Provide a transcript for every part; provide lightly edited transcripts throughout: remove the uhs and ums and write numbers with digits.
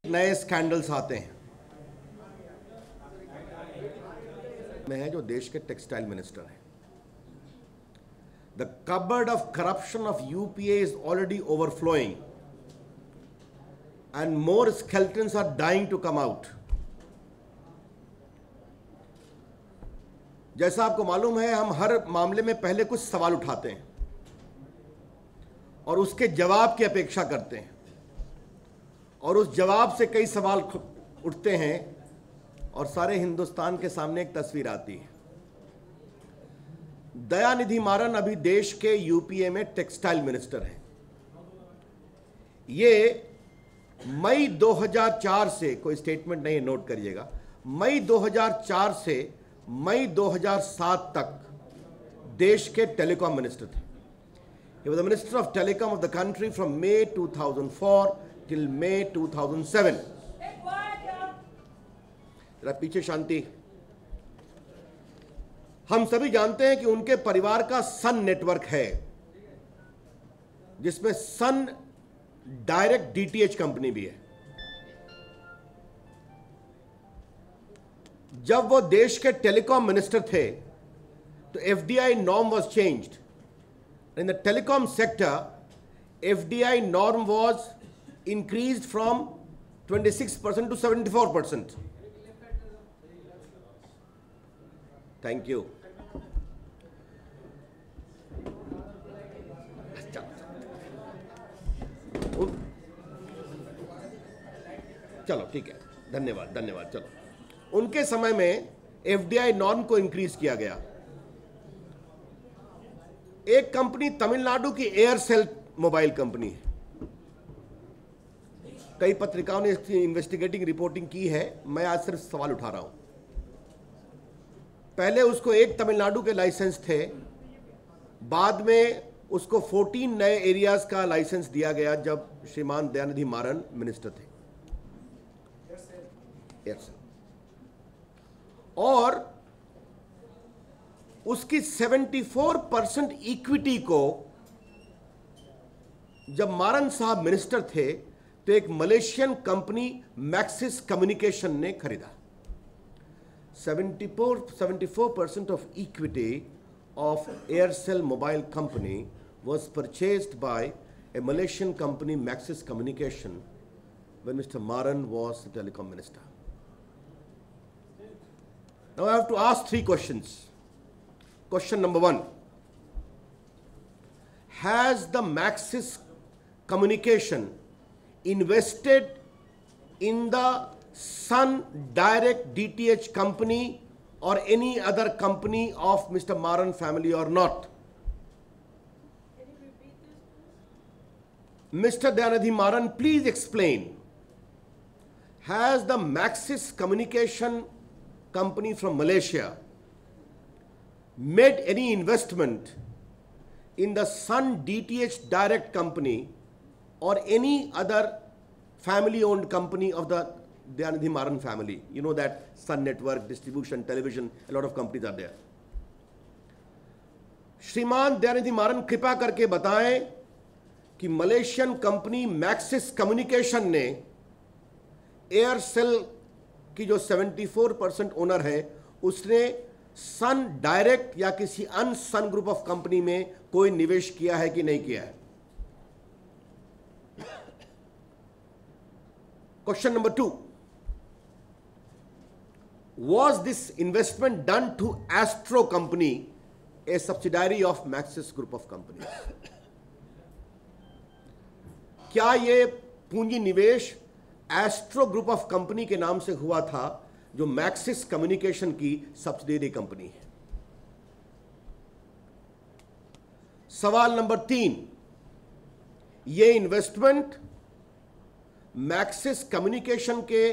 नए स्कैंडल्स आते हैं। मैं है जो देश के टेक्सटाइल मिनिस्टर हैं। The cupboard of corruption of UPA is already overflowing and more skeletons are dying to come out. जैसा आपको मालूम है, हम हर मामले में पहले कुछ सवाल उठाते हैं और उसके जवाब की अपेक्षा करते हैं, और उस जवाब से कई सवाल उठते हैं और सारे हिंदुस्तान के सामने एक तस्वीर आती है। दयानिधि मारन अभी देश के यूपीए में टेक्सटाइल मिनिस्टर हैं। ये मई 2004 से, कोई स्टेटमेंट नहीं है, नोट करिएगा, मई 2004 से मई 2007 तक देश के टेलीकॉम मिनिस्टर थे। He was the Minister of Telecom of the country from May 2004 till May 2007. जरा पीछे शांति। हम सभी जानते हैं कि उनके परिवार का सन नेटवर्क है, जिसमें सन डायरेक्ट डीटीएच कंपनी भी है। जब वो देश के टेलीकॉम मिनिस्टर थे तो FDI norm was changed. In the telecom sector, FDI norm was increased from 26% to 74%. Thank you. चलो ठीक है, धन्यवाद धन्यवाद। चलो, उनके समय में एफडीआई नॉर्म को इंक्रीज किया गया। एक कंपनी तमिलनाडु की एयरसेल मोबाइल कंपनी है। कई पत्रिकाओं ने इसकी इन्वेस्टिगेटिंग रिपोर्टिंग की है, मैं आज सिर्फ सवाल उठा रहा हूं। पहले उसको एक तमिलनाडु के लाइसेंस थे, बाद में उसको 14 नए एरियाज का लाइसेंस दिया गया जब श्रीमान दयानिधि मारन मिनिस्टर थे। एयरसेल, और उसकी 74% इक्विटी को जब मारन साहब मिनिस्टर थे तो एक मलेशियन कंपनी मैक्सिस कम्युनिकेशन ने खरीदा। 74% of equity of Aircel mobile company was purchased by a Malaysian company, Maxis Communication, when Mr. Maran was the telecom minister. Now I have to ask 3 questions. Question number 1, has the Maxis Communication invested in the Sun Direct DTH company or any other company of Mr. Maran family or not? Mr. Dyanidhi Maran, please explain. Has the Maxis Communication company from Malaysia made any investment in the Sun DTH Direct company or any other family-owned company of the Dyanidhi Maran family? You know that Sun Network, distribution, television, a lot of companies are there. श्रीमान दयानिधि मारन, कृपया करके बताएं कि Malaysian company Maxis communication ने Aircel की जो 74% owner है, उसने सन डायरेक्ट या किसी अन्य सन ग्रुप ऑफ कंपनी में कोई निवेश किया है कि नहीं किया है? Question number 2, was this investment done to Astro company, a subsidiary of Maxis group of companies? क्या ये पूंजी निवेश एस्ट्रो ग्रुप ऑफ कंपनी के नाम से हुआ था, जो मैक्सिस कम्युनिकेशन की सब्सिडियरी कंपनी है? सवाल नंबर 3, ये इन्वेस्टमेंट मैक्सिस कम्युनिकेशन के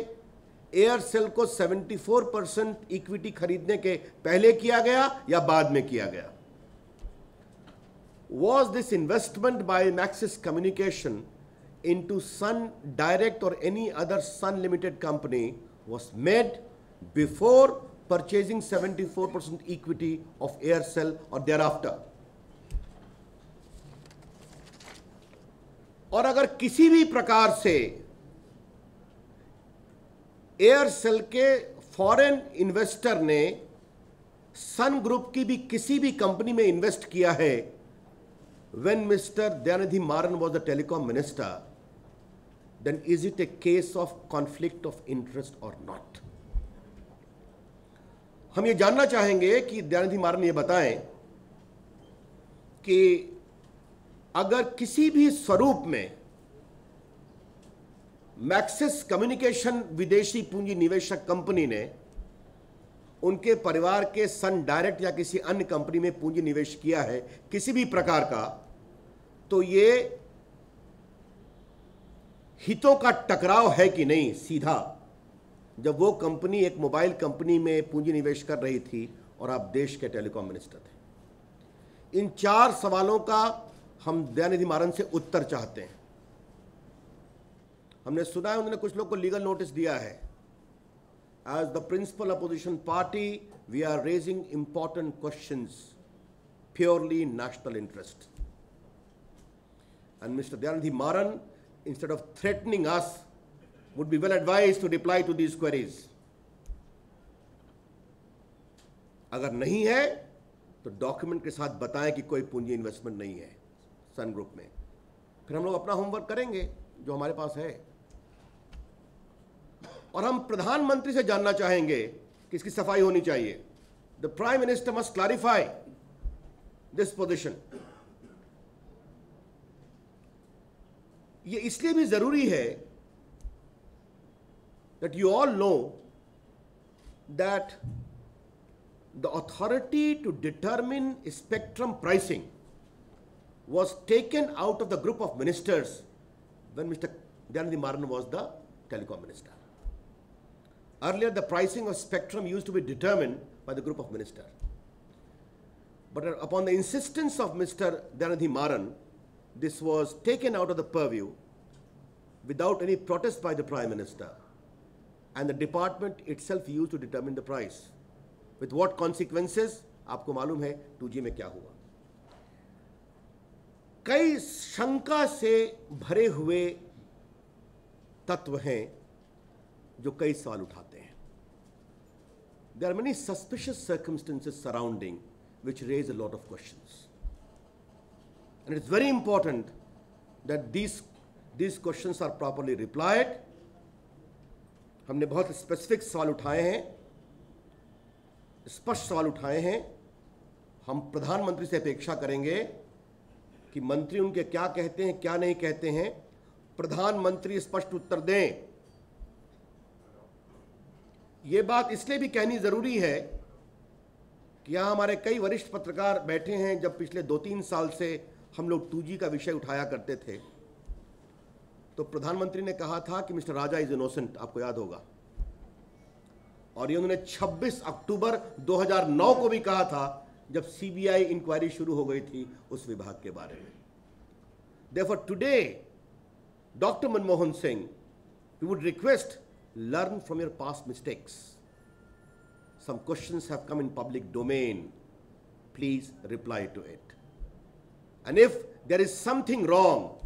एयरसेल को 74% इक्विटी खरीदने के पहले किया गया या बाद में किया गया? Was this investment by Maxis Communication into Sun Direct or any other Sun Limited company was made before purchasing 74% equity of Aircel or thereafter? और अगर किसी भी प्रकार से एयरसेल के फॉरेन इन्वेस्टर ने सन ग्रुप की भी किसी भी कंपनी में इन्वेस्ट किया है when Mr. Dayanidhi Maran was the telecom minister, then is it a case of conflict of interest or not? हम ये जानना चाहेंगे कि दयानिधि मारन ये बताएं कि अगर किसी भी स्वरूप में मैक्सिस कम्युनिकेशन विदेशी पूंजी निवेशक कंपनी ने उनके परिवार के सन डायरेक्ट या किसी अन्य कंपनी में पूंजी निवेश किया है किसी भी प्रकार का, तो ये हितों का टकराव है कि नहीं सीधा, जब वो कंपनी एक मोबाइल कंपनी में पूंजी निवेश कर रही थी और आप देश के टेलीकॉम मिनिस्टर थे। इन 4 सवालों का हम दयानिधि मारन से उत्तर चाहते हैं। हमने सुना है उन्होंने कुछ लोग को लीगल नोटिस दिया है। As the principal opposition party, we are raising important questions, purely national interest. And Mr. Dayanidhi Maran, instead of threatening us, would be well advised to reply to these queries. अगर नहीं है तो document के साथ बताएं कि कोई पूंजी इन्वेस्टमेंट नहीं है सन ग्रुप में, फिर हम लोग अपना होमवर्क करेंगे जो हमारे पास है। और हम प्रधानमंत्री से जानना चाहेंगे कि इसकी सफाई होनी चाहिए। The prime minister must clarify this position. ये इसलिए भी जरूरी है that you all know that the authority to determine spectrum pricing was taken out of the group of ministers when Mr. Dayanidhi Maran was the telecom minister. Earlier, the pricing of spectrum used to be determined by the group of ministers. But upon the insistence of Mr. Dayanidhi Maran, this was taken out of the purview without any protest by the Prime Minister. And the department itself used to determine the price. With what consequences? आपको मालूम है 2G में क्या हुआ। कई शंका से भरे हुए तत्व हैं जो कई सवाल उठाते हैं। There are many suspicious circumstances surrounding which raise a lot of questions. And it's very important that these questions are properly replied. हमने बहुत स्पेसिफिक सवाल उठाए हैं, स्पष्ट सवाल उठाए हैं। हम प्रधानमंत्री से अपेक्षा करेंगे कि मंत्री उनके क्या कहते हैं, क्या नहीं कहते हैं, प्रधानमंत्री स्पष्ट उत्तर दें। यह बात इसलिए भी कहनी जरूरी है कि यहां हमारे कई वरिष्ठ पत्रकार बैठे हैं। जब पिछले 2-3 साल से हम लोग 2G का विषय उठाया करते थे तो प्रधानमंत्री ने कहा था कि मिस्टर राजा इज इनोसेंट, आपको याद होगा। और ये उन्होंने 26 अक्टूबर 2009 को भी कहा था जब सीबीआई इंक्वायरी शुरू हो गई थी उस विभाग के बारे में। Therefore today, Dr. Manmohan Singh, we would request, learn from your past mistakes. Some questions have come in public domain. Please reply to it. And if there is something wrong,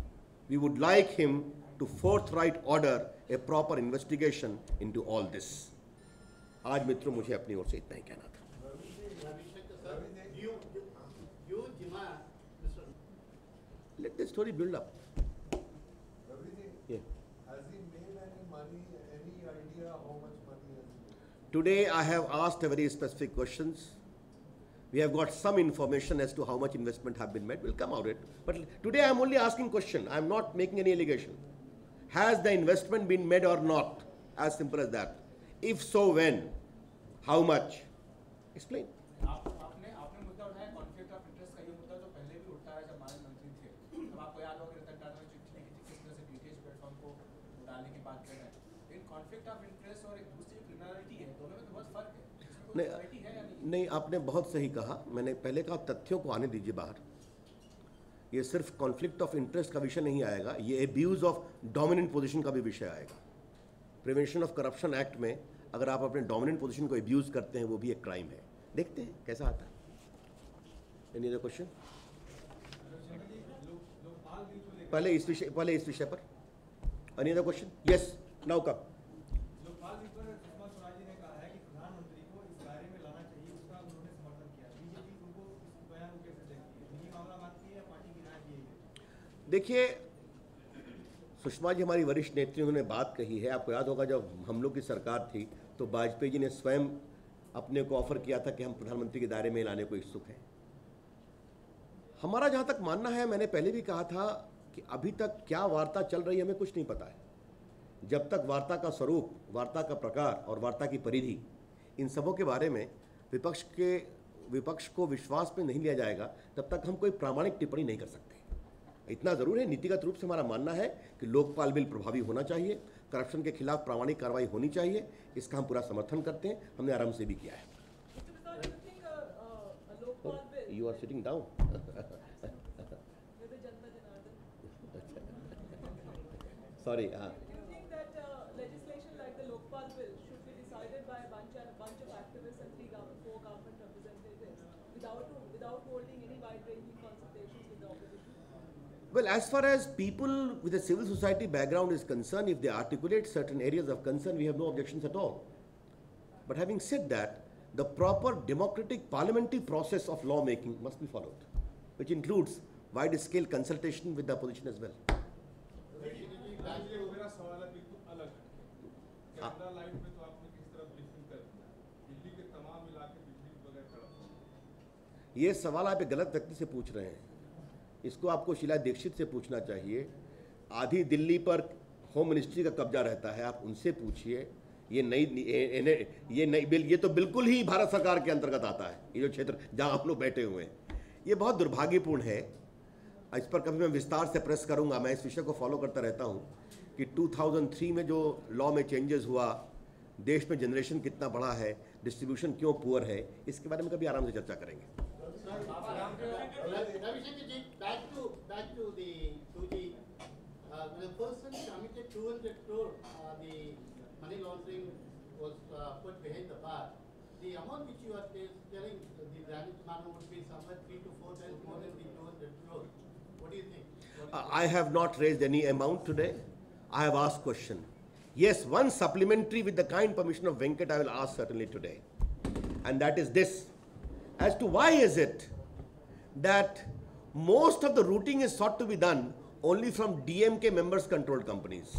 we would like him to forthright order a proper investigation into all this. आज मित्रों मुझे अपनी ओर से इतना ही कहना था। Let the story build up. Yeah. Has he made any money? Any idea how much money has he made? Today I have asked a very specific questions. We have got some information as to how much investment have been made. We'll come out it. But today I am only asking question. I am not making any allegation. Has the investment been made or not? As simple as that. If so, when? How much? Explain. आपने मुद्दा उठाया conflict of interest का। ये मुद्दा तो पहले भी उठता है जब मारन मंत्री थे। अब आपको याद होगा रतन टाटा ने चिट्ठी लिखी थी किस तरह से डीटीएच प्लेटफॉर्म को डालने की बात कर रहे हैं। लेकिन कॉन्फ्लिक्ट ऑफ इंटरेस्ट और एक दूसरी क्रिमिनलिटी है, दोनों में तो बहुत फर्क है। इसमें क्लैरिटी है या नहीं, आपने बहुत सही कहा। मैंने पहले कहा तथ्यों को आने दीजिए बाहर। ये सिर्फ कॉन्फ्लिक्ट ऑफ इंटरेस्ट का विषय नहीं आएगा, ये एब्यूज ऑफ डोमिनेंट पोजीशन का भी विषय आएगा। प्रिवेंशन ऑफ करप्शन एक्ट में अगर आप अपने डोमिनेंट पोजीशन को एब्यूज करते हैं वो भी एक क्राइम है। देखते हैं कैसा आता है। Any other question? पहले इस विषय पर। Any other question? Yes, now come. Lokpal ji पर देखिए, सुषमा जी हमारी वरिष्ठ नेत्री, उन्होंने बात कही है। आपको याद होगा जब हम लोग की सरकार थी तो वाजपेयी जी ने स्वयं अपने को ऑफर किया था कि हम प्रधानमंत्री के दायरे में लाने को इच्छुक हैं। हमारा जहाँ तक मानना है, मैंने पहले भी कहा था कि अभी तक क्या वार्ता चल रही है हमें कुछ नहीं पता है। जब तक वार्ता का स्वरूप, वार्ता का प्रकार और वार्ता की परिधि, इन सबों के बारे में विपक्ष को विश्वास में नहीं लिया जाएगा, तब तक हम कोई प्रामाणिक टिप्पणी नहीं कर सकते। इतना ज़रूर है, नीतिगत रूप से हमारा मानना है कि लोकपाल बिल प्रभावी होना चाहिए, करप्शन के खिलाफ प्रामाणिक कार्रवाई होनी चाहिए। इसका हम पूरा समर्थन करते हैं, हमने आराम से भी किया है। You are sitting down. Sorry, हाँ। Well, as far as people with a civil society background is concerned, if they articulate certain areas of concern, we have no objections at all. But having said that, the proper democratic parliamentary process of lawmaking must be followed, which includes wide-scale consultation with the opposition as well. मेरा सवाल है बिल्कुल अलग है। Camera light में तो आपने किस तरह ब्रीफिंग कर दिया, दिल्ली के तमाम इलाके बिजली बगैर खड़ा। ये सवाल आप एक गलत व्यक्ति से पूछ रहे हैं। इसको आपको शीला दीक्षित से पूछना चाहिए। आधी दिल्ली पर होम मिनिस्ट्री का कब्जा रहता है, आप उनसे पूछिए। ये नई बिल, ये तो बिल्कुल ही भारत सरकार के अंतर्गत आता है। ये जो क्षेत्र जहां आप लोग बैठे हुए हैं, ये बहुत दुर्भाग्यपूर्ण है। इस पर कभी मैं विस्तार से प्रेस करूंगा। मैं इस विषय को फॉलो करता रहता हूं कि 2003 में जो लॉ में चेंजेस हुआ, देश में जनरेशन कितना बढ़ा है, डिस्ट्रीब्यूशन क्यों पुअर है, इसके बारे में कभी आराम से चर्चा करेंगे। Back to the person committed 200 crore, the money laundering was put behind the bar. The amount which you are telling, the damage amount would be somewhere 3 to 4 times more than the 200 crore. What do you think? I have not raised any amount today. I have asked question. Yes, one supplementary with the kind permission of Venkat I will ask certainly today. And that is this. As to why is it that most of the routing is sought to be done only from DMK members controlled companies,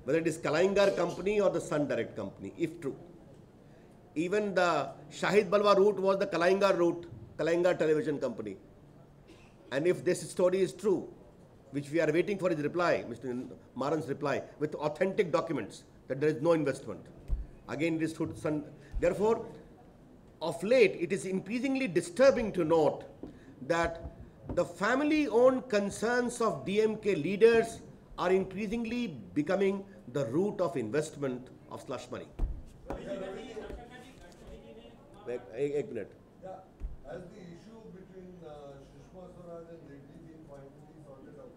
whether it is Kalaingar company or the Sun Direct company, if true. Even the Shahid Balwa route was the Kalaingar route, Kalaingar television company. And if this story is true, which we are waiting for his reply, Mr. Maran's reply, with authentic documents that there is no investment, again it is through Sun. Therefore, of late, it is increasingly disturbing to note that the family-owned concerns of DMK leaders are increasingly becoming the root of investment of slush money. एक minute. Has the issue between Sushma Swaraj and Reddy been finally sorted out?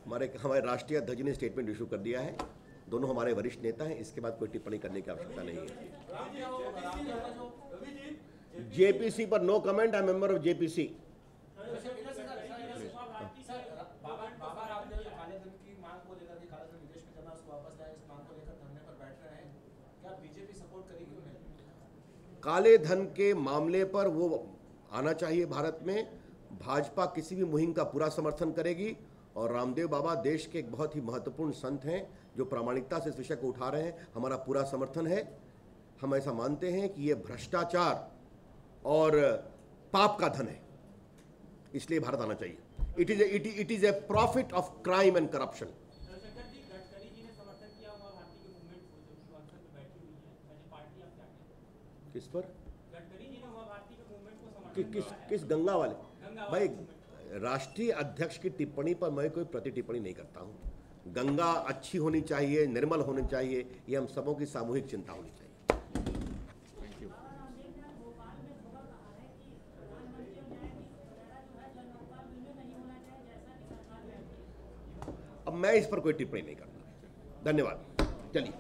हमारे राष्ट्रीय अध्यक्ष ने statement issue कर दिया है। दोनों हमारे वरिष्ठ नेता हैं, इसके बाद कोई टिप्पणी करने की आवश्यकता नहीं है। JPC पर no comment. I am member of JPC। काले धन के मामले पर वो आना चाहिए भारत में। भाजपा किसी भी मुहिम का पूरा समर्थन करेगी और रामदेव बाबा देश के एक बहुत ही महत्वपूर्ण संत हैं जो प्रामाणिकता से इस विषय को उठा रहे हैं। हमारा पूरा समर्थन है। हम ऐसा मानते हैं कि ये भ्रष्टाचार और पाप का धन है, इसलिए भारत आना चाहिए। It is a profit of crime and corruption. किस पर? किस गंगा वाले? भाई, राष्ट्रीय अध्यक्ष की टिप्पणी पर मैं कोई प्रति टिप्पणी नहीं करता हूं। गंगा अच्छी होनी चाहिए, निर्मल होनी चाहिए, ये हम सबों की सामूहिक चिंता होनी चाहिए। अब मैं इस पर कोई टिप्पणी नहीं करता। धन्यवाद। चलिए।